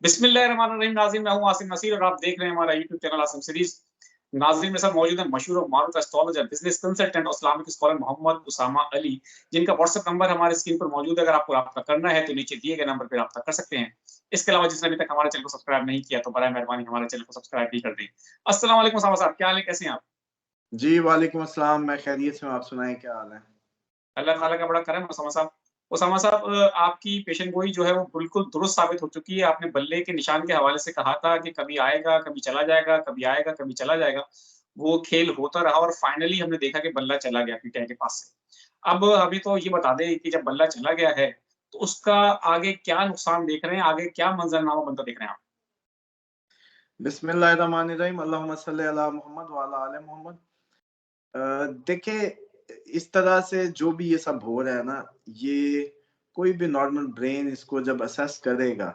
बिस्मिल्लाहिर्रहमानिर्रहीम। नाज़रीन, मैं हूँ आसिम नसीर और आप देख रहे हैं हमारा यूट्यूब चैनल आसिम सीरीज। नाज़रीन, मेरे साथ मौजूद है मशहूर और मारूफ एस्ट्रोलॉजर, बिजनेस कंसल्टेंट और इस्लामिक स्कॉलर मोहम्मद उसामा अली, जिनका व्हाट्सएप नंबर हमारे स्क्रीन पर मौजूद है। अगर आपको रब्ता करना है तो नीचे दिए गए नंबर पर रब्ता कर सकते हैं। इसके अलावा जिसने अभी तक हमारे चैनल को सब्सक्राइब नहीं किया तो बराए मेहरबानी हमारे चैनल को सब्सक्राइब भी कर दें। अस्सलाम वालेकुम उसामा साहब, क्या हाल है, कैसे हैं आप? जी, वालेकुम अस्सलाम। मैं खैरियत से हूँ, आप सुनाएँ क्या हाल है? अल्लाह ताला का बड़ा करम है उसामा साहब। उसामा साहब, आपकी पेशन गोई जो है वो बिल्कुल दुरुस्त साबित हो चुकी है। आपने बल्ले के निशान के हवाले से कहा था कि कभी आएगा, कभी चला जाएगा, कभी आएगा, कभी चला जाएगा। वो खेल होता रहा और फाइनली हमने देखा कि बल्ला चला गया पीटीआई के पास से। अब अभी तो ये बता दें कि जब बल्ला चला गया है, तो उसका आगे क्या नुकसान देख रहे हैं? आगे क्या मंज़रनामा बनता देख रहे हैं आप? बिस्मिल्लाहिर्रहमानिर्रहीम, अल्लाहुम्मा सल्लि अला मोहम्मद व अला आले मोहम्मद। देखिए, इस तरह से जो भी ये सब हो रहा है ना, ये कोई भी नॉर्मल ब्रेन इसको जब असेस करेगा,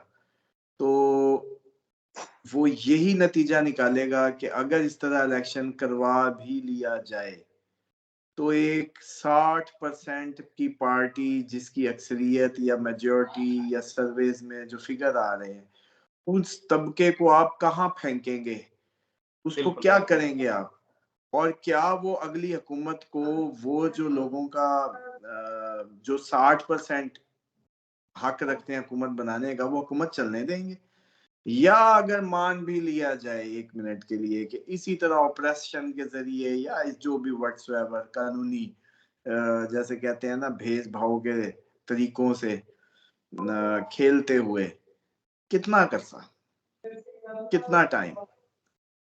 तो वो यही नतीजा निकालेगा कि अगर इस तरह इलेक्शन करवा भी लिया जाए, तो एक 60% की पार्टी जिसकी अक्सरियत या मेजॉरिटी या सर्वेज़ में जो फिगर आ रहे हैं, उस तबके को आप कहाँ फेंकेंगे? उसको बिल्कुल। क्या करेंगे आप? और क्या वो अगली हुकूमत को वो जो लोगों का जो 60% हक रखते हैं हुकूमत बनाने का, वो हुकूमत चलने देंगे? या अगर मान भी लिया जाए 1 मिनट के लिए कि इसी तरह ऑपरेशन के ज़रिए या जो भी व्हाट्सएवर कानूनी जैसे कहते हैं ना भेदभाव के तरीकों से खेलते हुए, कितना अरसा? कितना टाइम?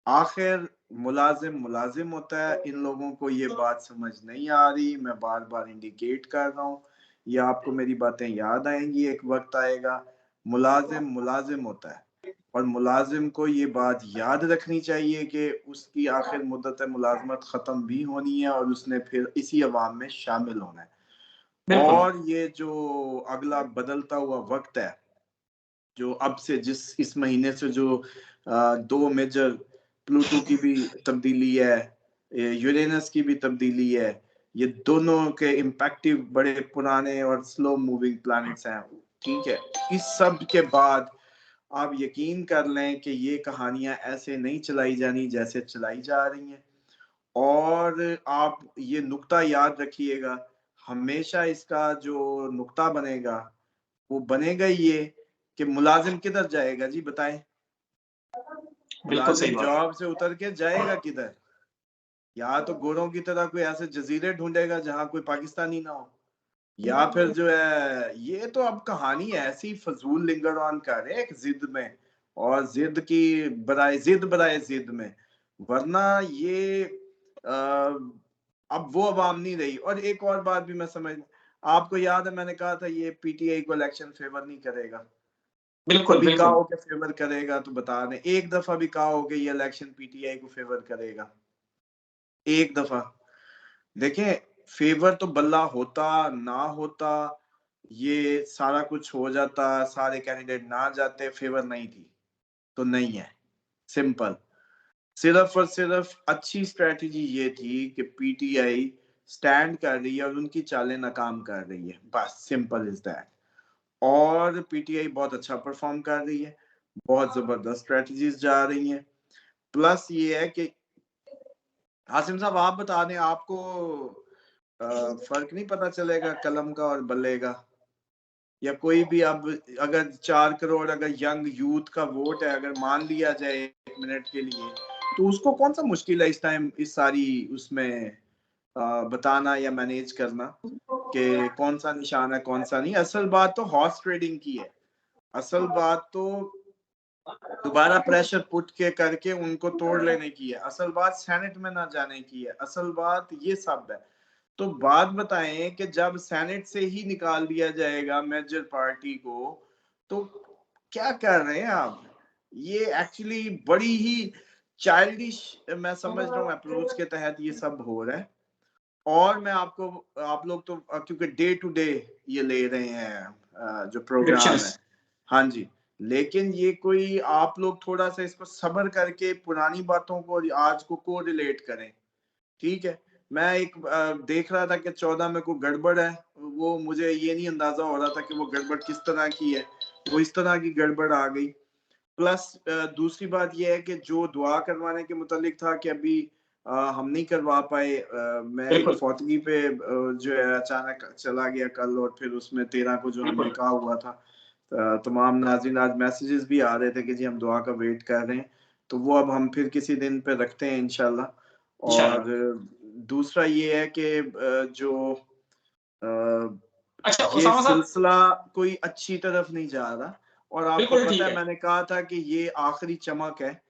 आखिर मुलाजिम मुलाजिम होता है। इन लोगों को ये बात समझ नहीं आ रही। मैं बार-बार इंडिकेट कर रहा हूँ। ये आपको मेरी बातें याद आएँगी, एक वक़्त आएगा, मुलाजिम मुलाजिम होता है और मुलाजिम को ये बात याद रखनी चाहिए कि उसकी आखिर मुद्दत मुलाज़मत ख़त्म भी होनी है और उसने फिर इसी अवाम में शामिल होना है। बिल्कुल। और ये जो अगला बदलता हुआ वक़्त है, जो अब से जिस इस महीने से जो 2 मेजर प्लूटो की भी तब्दीली है, यूरेनस की भी तब्दीली है। ये दोनों के इम्पैक्टिव बड़े पुराने और स्लो मूविंग प्लैनेट्स हैं, ठीक है? इस सब के बाद आप यकीन कर लें कि ये कहानियाँ ऐसे नहीं चलाई जानी जैसे चलाई जा रही हैं। और आप ये नुक्ता याद रखिएगा, हमेशा इसका जो नुक्ता बनेगा, वो बनेगा ये कि मुलाज़िम किधर जाएगा जी बताएँ? बिल्कुल सही मुलाज़िम बात। जॉब से उतर के जाएगा किधर? या तो गोरों की तरह कोई ऐसे जज़ीरे ढूँढेगा जहाँ कोई पाकिस्तानी ना हो, या फिर जो है ये तो अब कहानी ऐसी फ़ज़ूल लिंगर ऑन कर रहे हैं एक ज़िद में और ज़िद बराए ज़िद में। वरना ये अब वो अवाम नहीं रही। और एक और बात भी मैं समझ आपको याद है मैंने कहा था ये पीटीआई को इलेक्शन फ़ेवर नहीं करेगा। बिल्कुल, कभी कहा बिल्कुल। हो कि फ़ेवर करेगा तो बता दें। एक दफ़ा भी कहा हो कि ये इलेक्शन पीटीआई को फ़ेवर करेगा। एक दफ़ा। देखें, फ़ेवर तो बल्ला होता, ना होता, ये सारा कुछ हो जाता, सारे कैंडिडेट ना जाते, फ़ेवर नहीं थी, तो नहीं है, सिंपल। सिर्फ़ और सिर्फ़ अच्छी स्ट्रैटेजी ये थी कि पीटीआई स्टैंड कर रही है और उनकी चालें नाकाम कर रही है, बस सिंपल इज़ दैट। और पीटीआई बहुत अच्छा परफ़ॉर्म कर रही है, बहुत ज़बरदस्त स्ट्रैटेजीज़ जा रही हैं। प्लस ये है कि आसिम साहब आप बता दें आपको फ़र्क नहीं पता चलेगा कलम का और बल्ले का? या कोई भी अब अगर 4 करोड़ अगर यंग यूथ का वोट है, अगर मान लिया जाए 1 मिनट के लिए, तो उसको कौन-सा मुश्किल है इस टाइम इस सारी उसमें बताना या मैनेज करना कि कौन-सा निशान है, कौन-सा नहीं? असल बात तो हॉर्स ट्रेडिंग की है। असल बात तो दोबारा प्रेशर पुट के करके उनको तोड़ लेने की है। असल बात सेनेट में ना जाने की है। असल बात ये सब है। तो बात बताएं कि जब सेनेट से ही निकाल दिया जाएगा मेजर पार्टी को, तो क्या कर रहे हैं आप? ये एक्चुअली बड़ी ही चाइल्डिश मैं समझ रहा हूँ अप्रोच के तहत ये सब हो रहा है। और मैं आपको आप लोग तो क्योंकि डे टू डे ये ले रहे हैं जो प्रोग्राम प्रेडिक्शंस। है। हाँ जी, लेकिन ये कोई आप लोग थोड़ा-सा इसको सब्र करके पुरानी बातों को और आज को कोरिलेट करें, ठीक है? मैं एक देख रहा था कि 14 में कोई गड़बड़ है, वो मुझे ये नहीं अंदाज़ा हो रहा था कि वो गड़बड़ किस तरह की है, वो इस तरह की गड़बड़ आ गई। प्लस दूसरी बात ये है कि जो दुआ करवाने के मुतालिक था कि अभी हम नहीं करवा पाए, मैं एक बिल्कुल, फौतगी पे जो है अचानक चला गया कल, और फिर उसमें 13 को जो हमने बिल्कुल, कहा हुआ था, तमाम नाज़रीन आज मैसेजेस भी आ रहे थे कि जी हम दुआ का वेट कर रहे हैं, तो वो अब हम फिर किसी दिन पे रखते हैं इंशाल्लाह। इंशाल्लाह। और दूसरा ये है कि जो अ, अच्छा ये उसामा साहब सिलसिला कोई अच्छी तरफ नहीं जा रहा, और आपको बिल्कुल पता ठीक है है। मैंने कहा था कि ये आखिरी चमक है,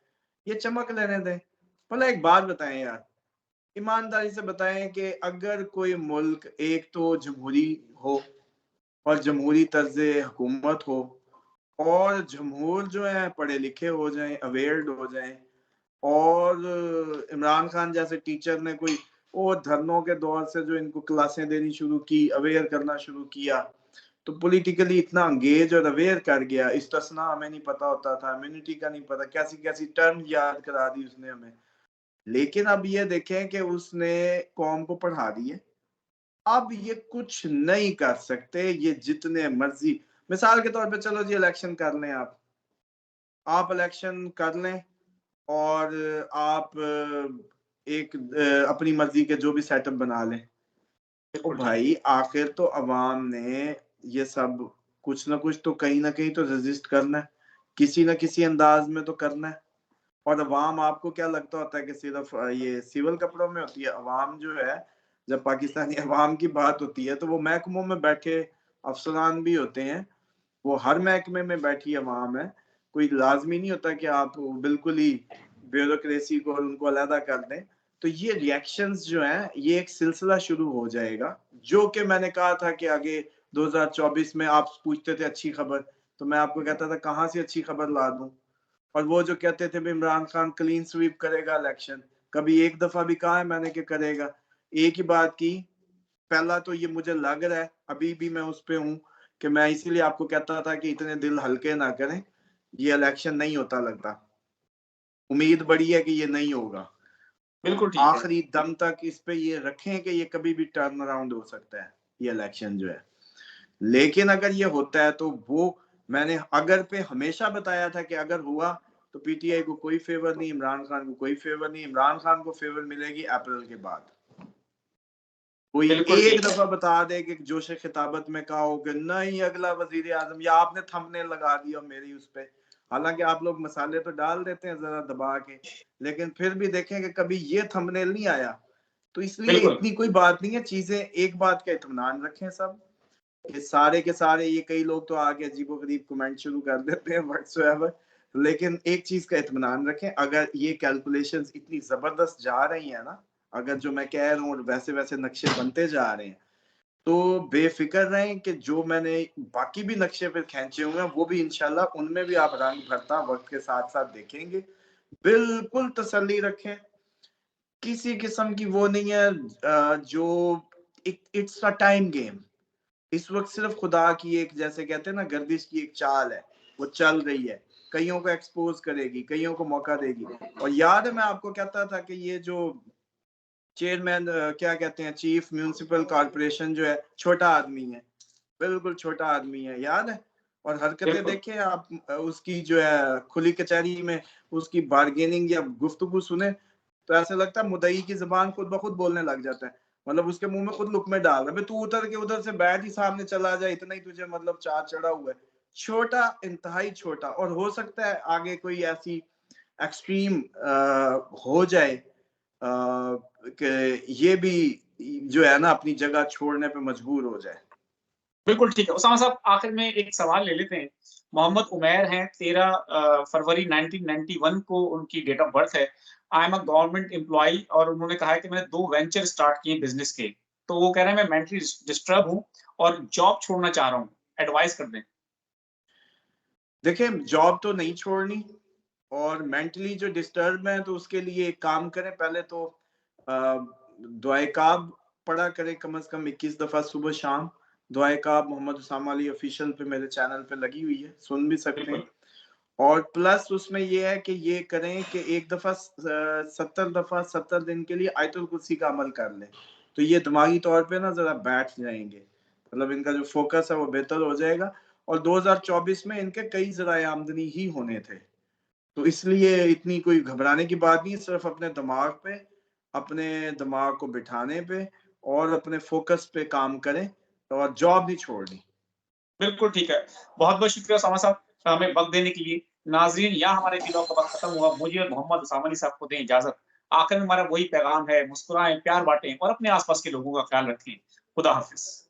ये चमक लेने दें। भला एक बात बताएं यार, ईमानदारी से बताएं कि अगर कोई मुल्क एक तो जमहूरी हो और जमहूरी तर्ज हुकूमत हो, और जमहूर जो है पढ़े लिखे हो जाएं, अवेयर्ड हो जाएं, और इमरान खान जैसे टीचर ने कोई वो धरनों के दौर से जो इनको क्लासें देनी शुरू की, अवेयर करना शुरू किया, तो पॉलिटिकली इतना अंगेज और अवेयर कर गया, इस्तिस्ना हमें नहीं पता होता था, इम्यूनिटी का नहीं पता, कैसी कैसी टर्म याद करा दी उसने हमें। लेकिन अब ये देखें कि उसने कौम को पढ़ा दी है, अब ये कुछ नहीं कर सकते, ये जितने मर्जी, मिसाल के तौर पे चलो जी इलेक्शन कर लें, आप इलेक्शन कर लें, और आप एक अपनी मर्जी के जो भी सेटअप बना लें, ओ बिल्कुल ठीक है। भाई आखिर तो अवाम ने ये सब कुछ ना कुछ तो कहीं ना कहीं तो रेजिस्ट करना है, किसी ना किसी अंदाज में तो करना है। और अवाम आपको क्या लगता होता है कि सिर्फ ये सिविल कपड़ों में होती है? अवाम जो है, जब पाकिस्तानी अवाम की बात होती है तो वो महकमों में बैठे अफसरान भी होते हैं, वो हर महकमे में बैठी अवाम है। कोई लाजमी नहीं होता कि आप बिल्कुल ही ब्यूरोक्रेसी को और उनको अलहदा कर दें। तो ये रिएक्शंस जो हैं, ये एक सिलसिला शुरू हो जाएगा, जो कि मैंने कहा था कि आगे 2024 में आप पूछते थे अच्छी खबर, तो मैं आपको कहता था कहाँ से अच्छी खबर ला दूं। और वो जो कहते थे इमरान खान क्लीन स्वीप करेगा इलेक्शन, कभी एक दफा भी कहा है मैंने कि करेगा? एक ही बात की, पहला तो ये मुझे लग रहा है, अभी भी मैं उस पे हूँ, कि मैं इसीलिए आपको कहता था कि इतने दिल हल्के ना करें, ये इलेक्शन नहीं होता लगता, उम्मीद बड़ी है कि ये नहीं होगा, बिल्कुल ठीक है। आखिरी दम तक इस पे ये रखें कि ये कभी भी टर्न अराउंड हो सकता है, ये इलेक्शन जो है। लेकिन अगर ये होता है तो वो, मैंने अगर पे हमेशा बताया था कि अगर हुआ तो पीटीआई को कोई फेवर नहीं, इमरान खान को कोई फेवर नहीं, इमरान खान को फेवर मिलेगी अप्रैल के बाद। कोई बिल्कुल एक ठीक है। दफा बता दे कि जोश खिताबत में कहा हो कि नहीं अगला वजीर आजम, या आपने थंबनेल लगा दिया मेरी उस पे, हालांकि आप लोग मसाले तो डाल देते हैं जरा दबा के, लेकिन फिर भी देखें कि कभी ये थंबनेल नहीं आया। तो इसलिए बिल्कुल, इतनी कोई बात नहीं है, चीजें एक बात का इत्मीनान रखें सब, ये सारे के सारे, ये कई लोग तो आके अजीबोगरीब कमेंट शुरू कर देते हैं व्हाट्सएवर, लेकिन एक चीज का इत्मीनान रखें, अगर ये कैलकुलेशंस इतनी जबरदस्त जा रही है ना, अगर जो मैं कह रहा हूँ वैसे वैसे नक्शे बनते जा रहे हैं, तो बेफिक्र रहें कि जो मैंने बाकी भी नक्शे पे खींचे हुए हैं वो भी इंशाल्लाह उनमें भी आप रंग भरता वक्त के साथ साथ देखेंगे। बिल्कुल तसल्ली रखें, किसी किस्म की वो नहीं है, जो इट्स अ टाइम गेम, इस वक्त सिर्फ खुदा की एक, जैसे कहते हैं ना, गर्दिश की एक चाल है, वो चल रही है, कईयों को एक्सपोज करेगी, कईयों को मौका देगी। और याद है मैं आपको कहता था कि ये जो चेयरमैन, क्या कहते हैं, चीफ म्यूनिसिपल कॉर्पोरेशन जो है, छोटा आदमी है, बिल्कुल छोटा आदमी है, याद है? और हरकतें बिल्कुल, देखें आप, उसकी जो है खुली कचहरी में उसकी बार्गेनिंग या गुफ्तगू सुने, तो ऐसा लगता है मुदई की जबान खुद ब खुद बोलने लग जाता है, मतलब उसके मुंह में खुद लुकमे डाल रहा है, तू उतर के उधर से बैठ ही सामने चला जाए, इतना ही तुझे मतलब चार चढ़ा हुआ है। छोटा, इंतहाई छोटा, और हो सकता है आगे कोई ऐसी एक्सट्रीम हो जाए कि ये भी जो है ना अपनी जगह छोड़ने पे मजबूर हो जाए। बिल्कुल ठीक है। उसामा साहब आखिर में एक सवाल ले लेते हैं। मोहम्मद उमैर हैं, 13 फरवरी 1991 को उनकी डेट ऑफ बर्थ है। I am a government employee और उन्होंने कहा है कि मैंने 2 वेंचर स्टार्ट किए बिज़नेस के। तो वो कह रहे हैं मैं मेंटली डिस्टर्ब हूँ और जॉब छोड़ना चाह रहा हूँ। एडवाइस कर दें। देखिए जॉब तो नहीं छोड़नी, और मेंटली जो डिस्टर्ब है तो उसके लिए एक काम करें, पहले तो दुआए काब पढ़ा करें कम से कम 21 दफा सुबह शाम। दुआए काब मोहम्मद उसामा अली ऑफिशियल पे मेरे चैनल पे लगी हुई है, सुन भी सकते हैं। बिल्कुल, और प्लस उसमें ये है कि ये करें कि एक दफा 70 दफा 70 दिन के लिए आयतुल कुर्सी का अमल कर लें, तो ये दिमागी तौर पे ना जरा बैठ जाएंगे, मतलब इनका जो फोकस है वो बेहतर हो जाएगा। और 2024 में इनके कई जराए आमदनी ही होने थे, तो इसलिए इतनी कोई घबराने की बात नहीं है, सिर्फ अपने दिमाग को बिठाने पे और अपने फोकस पे काम करें और जॉब नहीं छोड़नी। बिल्कुल ठीक है। बहुत-बहुत शुक्रिया उसामा साहब, हमें वक़्त देने के लिए। नाज़रीन, यहाँ हमारे दिलों का वक़्त खत्म हुआ। मुझे और मोहम्मद उसामा साहब को दें इजाज़त। आखिर में हमारा वही पैगाम है, मुस्कुराएँ, प्यार बाँटें और अपने आस-पास के लोगों का ख्याल रखें। खुदा हाफ़िज़।